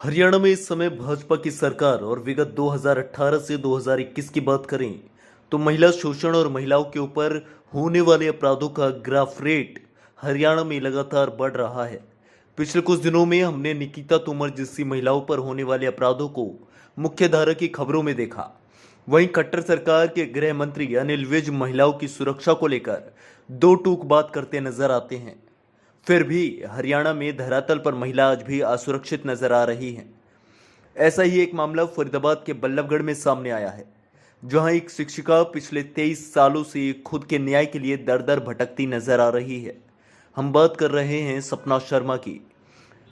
हरियाणा में इस समय भाजपा की सरकार और विगत 2018 से 2021 की बात करें तो महिला शोषण और महिलाओं के ऊपर होने वाले अपराधों का ग्राफ रेट हरियाणा में लगातार बढ़ रहा है। पिछले कुछ दिनों में हमने निकिता तोमर जैसी महिलाओं पर होने वाले अपराधों को मुख्यधारा की खबरों में देखा। वहीं खट्टर सरकार के गृह मंत्री अनिल विज महिलाओं की सुरक्षा को लेकर दो टूक बात करते नजर आते हैं। फिर भी हरियाणा में धरातल पर महिला आज भी असुरक्षित नजर आ रही हैं। ऐसा ही एक मामला फरीदाबाद के बल्लभगढ़ में सामने आया है, जहां एक शिक्षिका पिछले 23 सालों से खुद के न्याय के लिए दर दर भटकती नजर आ रही है। हम बात कर रहे हैं सपना शर्मा की।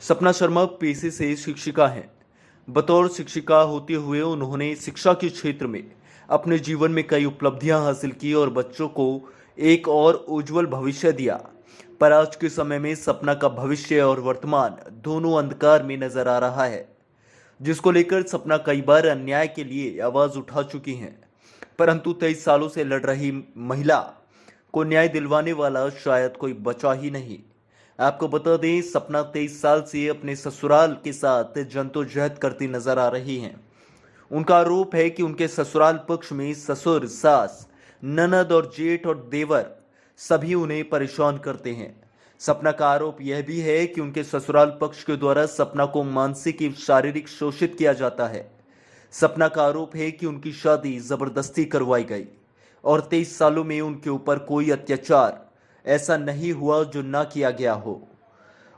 सपना शर्मा पेशे से शिक्षिका हैं। बतौर शिक्षिका होते हुए उन्होंने शिक्षा के क्षेत्र में अपने जीवन में कई उपलब्धियां हासिल की और बच्चों को एक और उज्जवल भविष्य दिया। पर आज के समय में सपना का भविष्य और वर्तमान दोनों अंधकार में नजर आ रहा है, जिसको लेकर सपना कई बार अन्याय के लिए आवाज उठा चुकी हैं। परंतु 23 सालों से लड़ रही महिला को न्याय दिलवाने वाला शायद कोई बचा ही नहीं। आपको बता दें, सपना 23 साल से अपने ससुराल के साथ जद्दोजहद करती नजर आ रही हैं। उनका आरोप है कि उनके ससुराल पक्ष में ससुर, सास, ननद और जेठ और देवर सभी उन्हें परेशान करते हैं। सपना का आरोप यह भी है कि उनके ससुराल पक्ष के द्वारा सपना को मानसिक एवं शारीरिक शोषित किया जाता है। सपना का आरोप है कि उनकी शादी जबरदस्ती करवाई गई और 23 सालों में उनके ऊपर कोई अत्याचार ऐसा नहीं हुआ जो ना किया गया हो।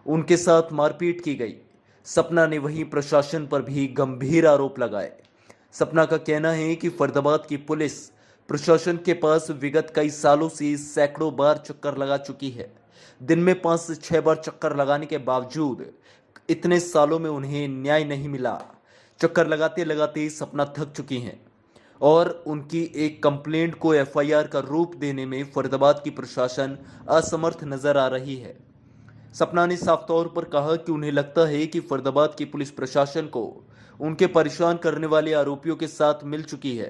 उनके साथ मारपीट की गई। सपना ने वहीं प्रशासन पर भी गंभीर आरोप लगाए। सपना का कहना है कि फरीदाबाद की पुलिस प्रशासन के पास विगत कई सालों से सैकड़ों बार चक्कर लगा चुकी है। दिन में 5 से 6 बार चक्कर लगाने के बावजूद इतने सालों में उन्हें न्याय नहीं मिला। चक्कर लगाते लगाते सपना थक चुकी हैं और उनकी एक कंप्लेंट को एफआईआर का रूप देने में फरीदाबाद की प्रशासन असमर्थ नजर आ रही है। सपना ने साफ तौर पर कहा कि उन्हें लगता है कि फरीदाबाद की पुलिस प्रशासन को उनके परेशान करने वाले आरोपियों के साथ मिल चुकी है।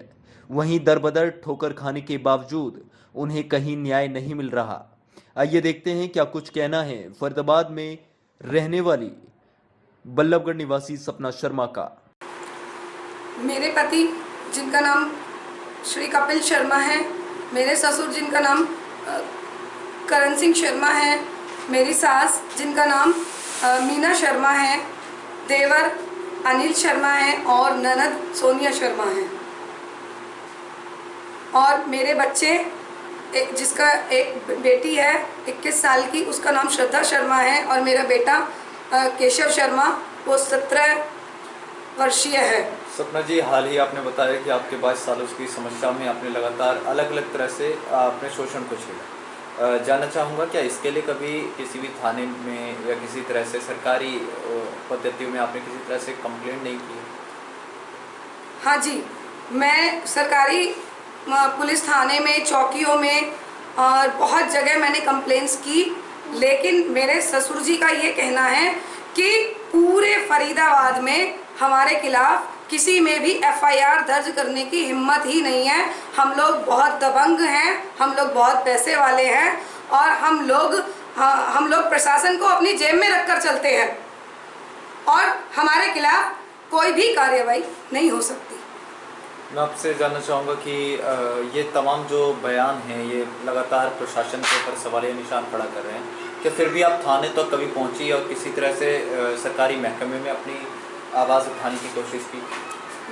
वहीं दरबदर ठोकर खाने के बावजूद उन्हें कहीं न्याय नहीं मिल रहा। आइए देखते हैं क्या कुछ कहना है फरीदाबाद में रहने वाली बल्लभगढ़ निवासी सपना शर्मा का। मेरे पति जिनका नाम श्री कपिल शर्मा है, मेरे ससुर जिनका नाम करण सिंह शर्मा है, मेरी सास जिनका नाम मीना शर्मा है, देवर अनिल शर्मा है और ननद सोनिया शर्मा है। और मेरे बच्चे जिसका एक बेटी है 21 साल की, उसका नाम श्रद्धा शर्मा है और मेरा बेटा केशव शर्मा, वो 17 वर्षीय है। सपना जी, हाल ही आपने बताया कि आपके 22 सालों की समस्या में आपने लगातार अलग अलग तरह से अपने शोषण को झेला। जानना चाहूँगा, क्या इसके लिए कभी किसी भी थाने में या किसी तरह से सरकारी पद्धतियों में आपने किसी तरह से कंप्लेंट नहीं की? हाँ जी, मैं सरकारी पुलिस थाने में, चौकियों में और बहुत जगह मैंने कंप्लेंट्स की, लेकिन मेरे ससुर जी का ये कहना है कि पूरे फरीदाबाद में हमारे खिलाफ किसी में भी एफआईआर दर्ज करने की हिम्मत ही नहीं है। हम लोग बहुत दबंग हैं, हम लोग बहुत पैसे वाले हैं और हम लोग प्रशासन को अपनी जेब में रखकर चलते हैं और हमारे खिलाफ कोई भी कार्रवाई नहीं हो सकती। मैं आपसे जानना चाहूँगा कि ये तमाम जो बयान हैं ये लगातार प्रशासन के ऊपर सवालिया निशान खड़ा कर रहे हैं। क्या फिर भी आप थाने तक तो कभी पहुँची और किसी तरह से सरकारी महकमे में अपनी आवाज़ उठाने की कोशिश की?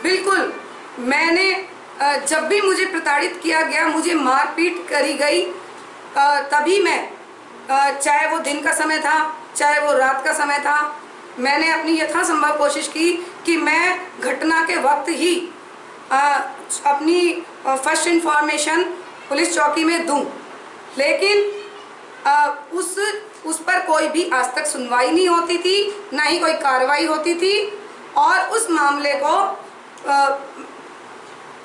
बिल्कुल, मैंने जब भी मुझे प्रताड़ित किया गया, मुझे मारपीट करी गई, तभी मैं, चाहे वो दिन का समय था चाहे वो रात का समय था, मैंने अपनी यथासंभव कोशिश की कि मैं घटना के वक्त ही अपनी फर्स्ट इंफॉर्मेशन पुलिस चौकी में दूं, लेकिन उस पर कोई भी आज तक सुनवाई नहीं होती थी, ना ही कोई कार्रवाई होती थी और उस मामले को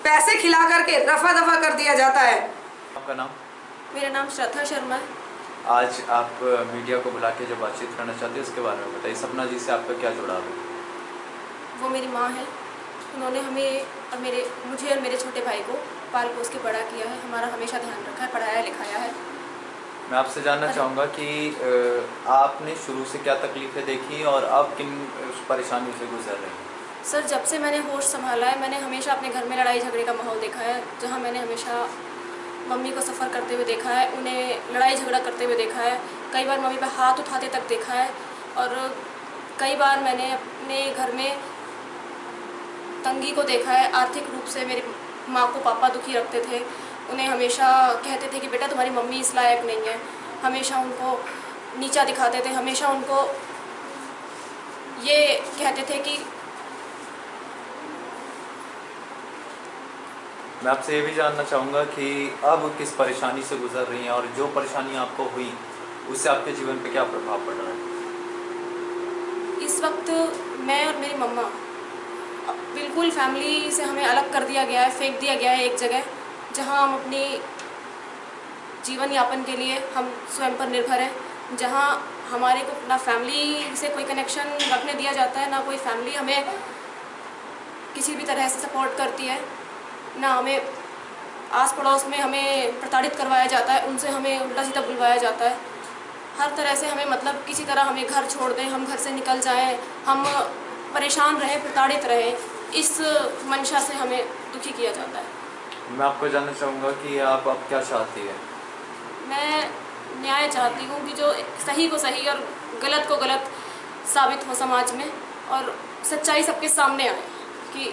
पैसे खिला करके रफा दफा कर दिया जाता है। आपका नाम? मेरा नाम श्रद्धा शर्मा है। आज आप मीडिया को बुला के जो बातचीत करना चाहते हैं उसके बारे में बताइए। सपना जी से आपका क्या जुड़ाव है? वो मेरी माँ है। उन्होंने हमें और मुझे और मेरे छोटे भाई को पाल पोस के बड़ा किया है, हमारा हमेशा ध्यान रखा है, पढ़ाया लिखाया है। मैं आपसे जानना चाहूँगा कि आपने शुरू से क्या तकलीफ़ें देखी और अब किन परेशानियों से गुजर रही हैं? सर, जब से मैंने होश संभाला है, मैंने हमेशा अपने घर में लड़ाई झगड़े का माहौल देखा है, जहाँ मैंने हमेशा मम्मी को सफ़र करते हुए देखा है, उन्हें लड़ाई झगड़ा करते हुए देखा है, कई बार मम्मी पे हाथ उठाते तक देखा है। और कई बार मैंने अपने घर में तंगी को देखा है। आर्थिक रूप से मेरी माँ को पापा दुखी रखते थे, उन्हें हमेशा कहते थे कि बेटा तुम्हारी मम्मी इस लायक नहीं है, हमेशा उनको नीचा दिखाते थे, हमेशा उनको ये कहते थे कि मैं आपसे ये भी जानना चाहूँगा कि अब किस परेशानी से गुजर रही हैं और जो परेशानी आपको हुई उससे आपके जीवन पे क्या प्रभाव पड़ रहा है? इस वक्त मैं और मेरी मम्मा बिल्कुल फैमिली से हमें अलग कर दिया गया है, फेंक दिया गया है एक जगह, जहां हम अपनी जीवन यापन के लिए हम स्वयं पर निर्भर हैं, जहां हमारे को ना फैमिली से कोई कनेक्शन रखने दिया जाता है, ना कोई फैमिली हमें किसी भी तरह से सपोर्ट करती है, ना हमें आस पड़ोस में हमें प्रताड़ित करवाया जाता है, उनसे हमें उल्टा सीधा बुलवाया जाता है। हर तरह से हमें मतलब किसी तरह हमें घर छोड़ दें, हम घर से निकल जाएं, हम परेशान रहें, प्रताड़ित रहें, इस मंशा से हमें दुखी किया जाता है। मैं आपको जानना चाहूँगा कि आप अब क्या चाहती हैं? मैं न्याय चाहती हूँ कि जो सही को सही और गलत को गलत साबित हो समाज में, और सच्चाई सबके सामने आए कि